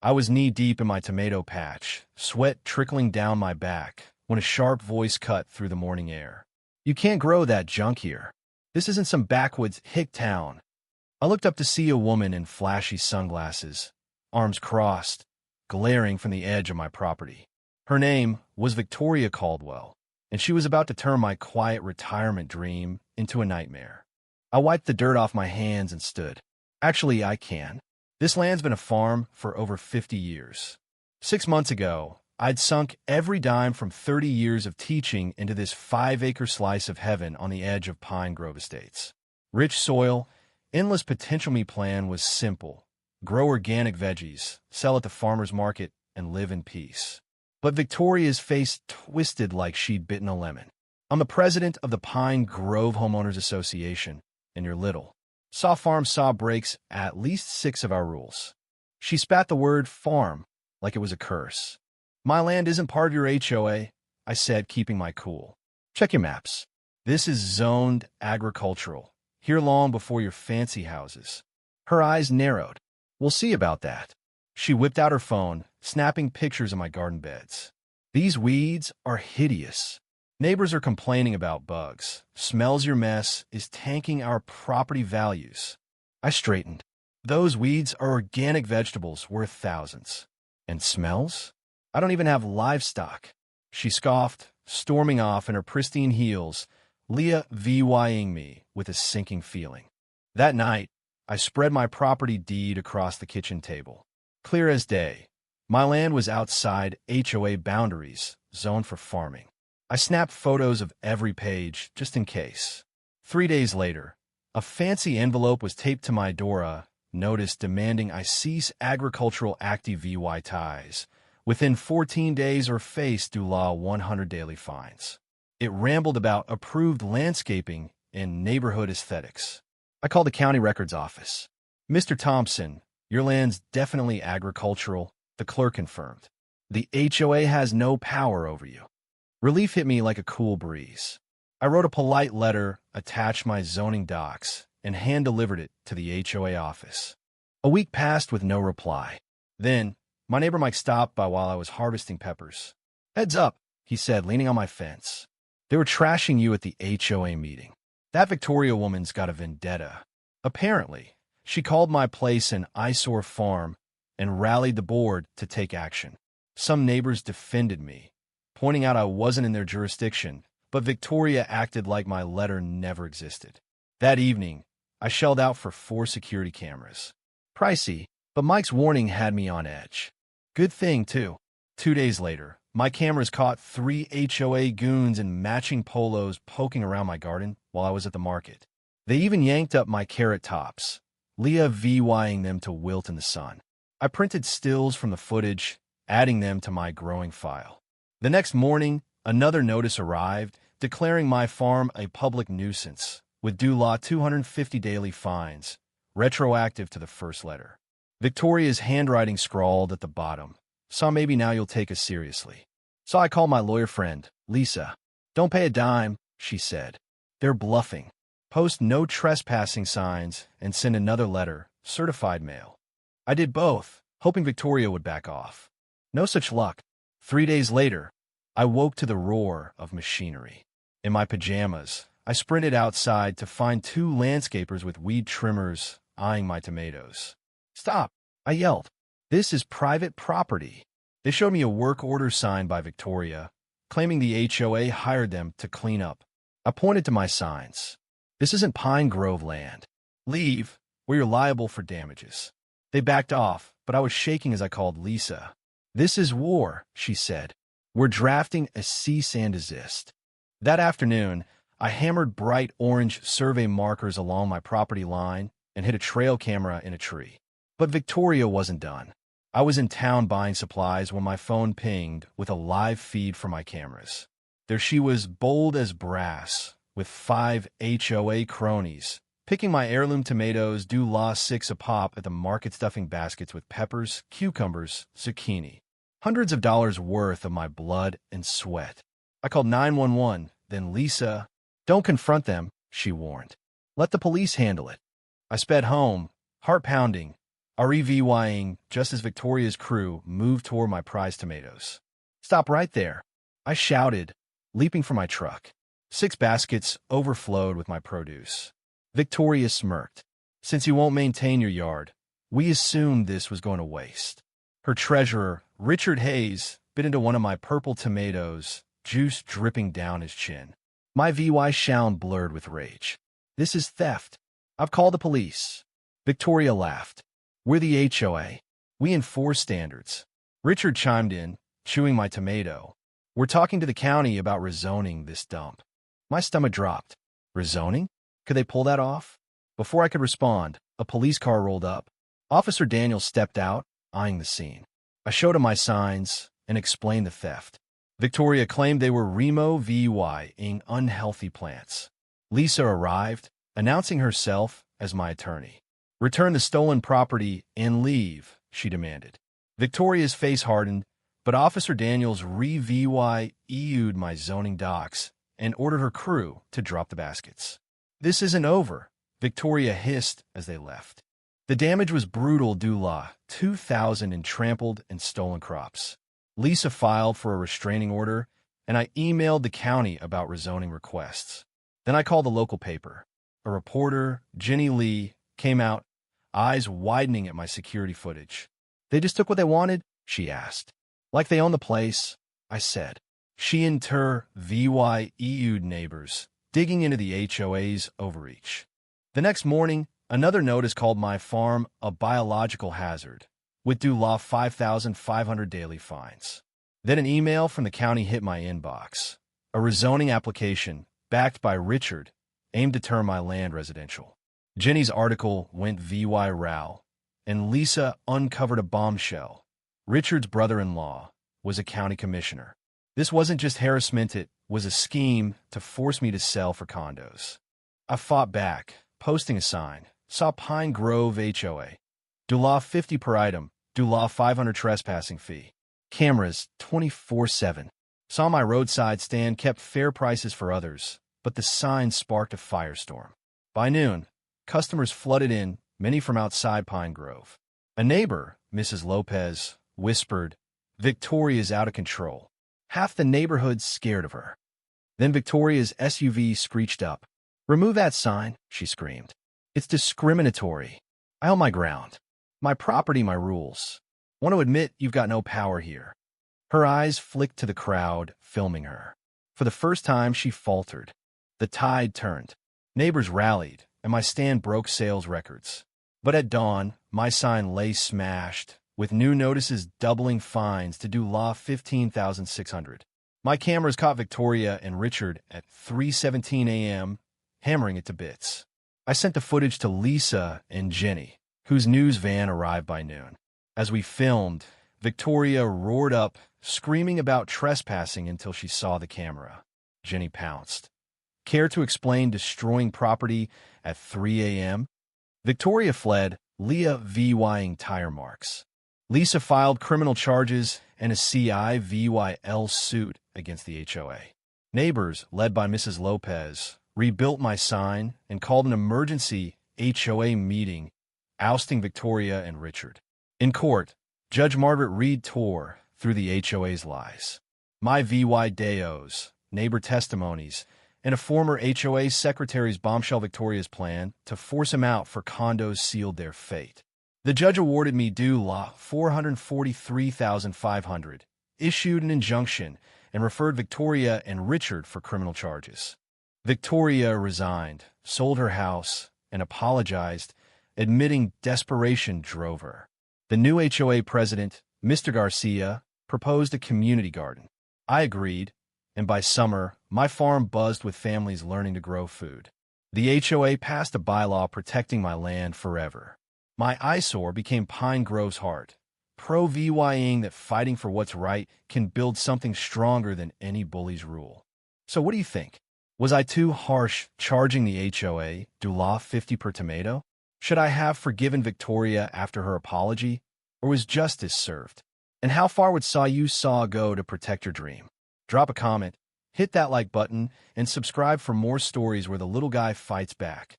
I was knee-deep in my tomato patch, sweat trickling down my back, when a sharp voice cut through the morning air. "You can't grow that junk here. This isn't some backwoods hick town." I looked up to see a woman in flashy sunglasses, arms crossed, glaring from the edge of my property. Her name was Victoria Caldwell, and she was about to turn my quiet retirement dream into a nightmare. I wiped the dirt off my hands and stood. "Actually, I can. This land's been a farm for over 50 years. 6 months ago, I'd sunk every dime from 30 years of teaching into this 5-acre slice of heaven on the edge of Pine Grove Estates. Rich soil, endless potential. My plan was simple: grow organic veggies, sell at the farmer's market, and live in peace. But Victoria's face twisted like she'd bitten a lemon. "I'm the president of the Pine Grove Homeowners Association, and you're little. Saw farm saw breaks at least 6 of our rules." She spat the word farm like it was a curse. "My land isn't part of your HOA," I said, keeping my cool. "Check your maps. This is zoned agricultural, here long before your fancy houses." Her eyes narrowed. "We'll see about that." She whipped out her phone, snapping pictures of my garden beds. "These weeds are hideous. Neighbors are complaining about bugs. Smells your mess is tanking our property values." I straightened. "Those weeds are organic vegetables worth thousands. And smells? I don't even have livestock." She scoffed, storming off in her pristine heels, Leah VYing me with a sinking feeling. That night, I spread my property deed across the kitchen table. Clear as day. My land was outside HOA boundaries, zoned for farming. I snapped photos of every page, just in case. 3 days later, a fancy envelope was taped to my door, notice demanding I cease agricultural active ties within 14 days or face due law 100 daily fines. It rambled about approved landscaping and neighborhood aesthetics. I called the county records office. "Mr. Thompson, your land's definitely agricultural," the clerk confirmed. "The HOA has no power over you." Relief hit me like a cool breeze. I wrote a polite letter, attached my zoning docs, and hand-delivered it to the HOA office. A week passed with no reply. Then, my neighbor Mike stopped by while I was harvesting peppers. "Heads up," he said, leaning on my fence. "They were trashing you at the HOA meeting. That Victoria woman's got a vendetta. Apparently, she called my place an eyesore farm and rallied the board to take action. Some neighbors defended me, pointing out I wasn't in their jurisdiction, but Victoria acted like my letter never existed. That evening, I shelled out for 4 security cameras. Pricey, but Mike's warning had me on edge. Good thing, too. 2 days later, my cameras caught 3 HOA goons in matching polos poking around my garden while I was at the market. They even yanked up my carrot tops, Leah VYing them to wilt in the sun. I printed stills from the footage, adding them to my growing file. The next morning, another notice arrived, declaring my farm a public nuisance, with due law 250 daily fines, retroactive to the first letter. Victoria's handwriting scrawled at the bottom. "So maybe now you'll take us seriously." So I called my lawyer friend, Lisa. "Don't pay a dime," she said. "They're bluffing. Post no trespassing signs and send another letter, certified mail." I did both, hoping Victoria would back off. No such luck. 3 days later, I woke to the roar of machinery. In my pajamas, I sprinted outside to find 2 landscapers with weed trimmers eyeing my tomatoes. "Stop," I yelled. "This is private property." They showed me a work order signed by Victoria, claiming the HOA hired them to clean up. I pointed to my signs. "This isn't Pine Grove land. Leave, or you're liable for damages." They backed off, but I was shaking as I called Lisa. "This is war," she said. "We're drafting a cease and desist." That afternoon, I hammered bright orange survey markers along my property line and hit a trail camera in a tree. But Victoria wasn't done. I was in town buying supplies when my phone pinged with a live feed from my cameras. There she was, bold as brass, with 5 HOA cronies, picking my heirloom tomatoes due law 6 a pop at the market, stuffing baskets with peppers, cucumbers, zucchini. Hundreds of dollars worth of my blood and sweat. I called 911, then Lisa. "Don't confront them," she warned. "Let the police handle it." I sped home, heart pounding, REVYing just as Victoria's crew moved toward my prized tomatoes. "Stop right there," I shouted, leaping for my truck. 6 baskets overflowed with my produce. Victoria smirked. "Since you won't maintain your yard, we assumed this was going to waste." Her treasurer, Richard Hayes, bit into one of my purple tomatoes, juice dripping down his chin. My VY sound blurred with rage. "This is theft. I've called the police." Victoria laughed. "We're the HOA. We enforce standards." Richard chimed in, chewing my tomato. "We're talking to the county about rezoning this dump." My stomach dropped. Rezoning? Could they pull that off? Before I could respond, a police car rolled up. Officer Daniels stepped out, eyeing the scene. I showed him my signs and explained the theft. Victoria claimed they were removing unhealthy plants. Lisa arrived, announcing herself as my attorney. "Return the stolen property and leave," she demanded. Victoria's face hardened, but Officer Daniels reviewed my zoning docs and ordered her crew to drop the baskets. "This isn't over," Victoria hissed as they left. "The damage was brutal, Dula, 2,000 in trampled and stolen crops." Lisa filed for a restraining order, and I emailed the county about rezoning requests. Then I called the local paper. A reporter, Jenny Lee, came out, eyes widening at my security footage. "They just took what they wanted?" she asked. "Like they own the place," I said. She interviewed neighbors, digging into the HOA's overreach. The next morning, another notice called my farm a biological hazard, with Dula 5,500 daily fines. Then an email from the county hit my inbox. A rezoning application, backed by Richard, aimed to turn my land residential. Jenny's article went viral, and Lisa uncovered a bombshell. Richard's brother-in-law was a county commissioner. This wasn't just harassment, it was a scheme to force me to sell for condos. I fought back, posting a sign. Saw Pine Grove HOA. Dula 50 per item, Dula 500 trespassing fee. Cameras 24/7. Saw my roadside stand kept fair prices for others, but the sign sparked a firestorm. By noon, customers flooded in, many from outside Pine Grove. A neighbor, Mrs. Lopez, whispered, "Victoria's out of control." Half the neighborhood's scared of her. Then Victoria's SUV screeched up. "Remove that sign," she screamed. "It's discriminatory." I held my ground. "My property, my rules. Want to admit you've got no power here." Her eyes flicked to the crowd, filming her. For the first time, she faltered. The tide turned. Neighbors rallied, and my stand broke sales records. But at dawn, my sign lay smashed, with new notices doubling fines to Dula 15,600. My cameras caught Victoria and Richard at 3:17 a.m., hammering it to bits. I sent the footage to Lisa and Jenny, whose news van arrived by noon. As we filmed, Victoria roared up, screaming about trespassing until she saw the camera. Jenny pounced. Care to explain destroying property at 3 a.m.? Victoria fled, Leah VYing tire marks. Lisa filed criminal charges and a CIVYL suit against the HOA. Neighbors, led by Mrs. Lopez, rebuilt my sign and called an emergency HOA meeting, ousting Victoria and Richard. In court, Judge Margaret Reed tore through the HOA's lies. My VY Deos, neighbor testimonies, and a former HOA secretary's bombshell Victoria's plan to force him out for condos sealed their fate. The judge awarded me Dula 443,500, issued an injunction, and referred Victoria and Richard for criminal charges. Victoria resigned, sold her house, and apologized, admitting desperation drove her. The new HOA president, Mr. Garcia, proposed a community garden. I agreed, and by summer, my farm buzzed with families learning to grow food. The HOA passed a bylaw protecting my land forever. My eyesore became Pine Grove's heart, pro-VYing that fighting for what's right can build something stronger than any bully's rule. So what do you think? Was I too harsh charging the HOA Dula 50 per tomato? Should I have forgiven Victoria after her apology, or was justice served? And how far would you go to protect your dream? Drop a comment, hit that like button, and subscribe for more stories where the little guy fights back.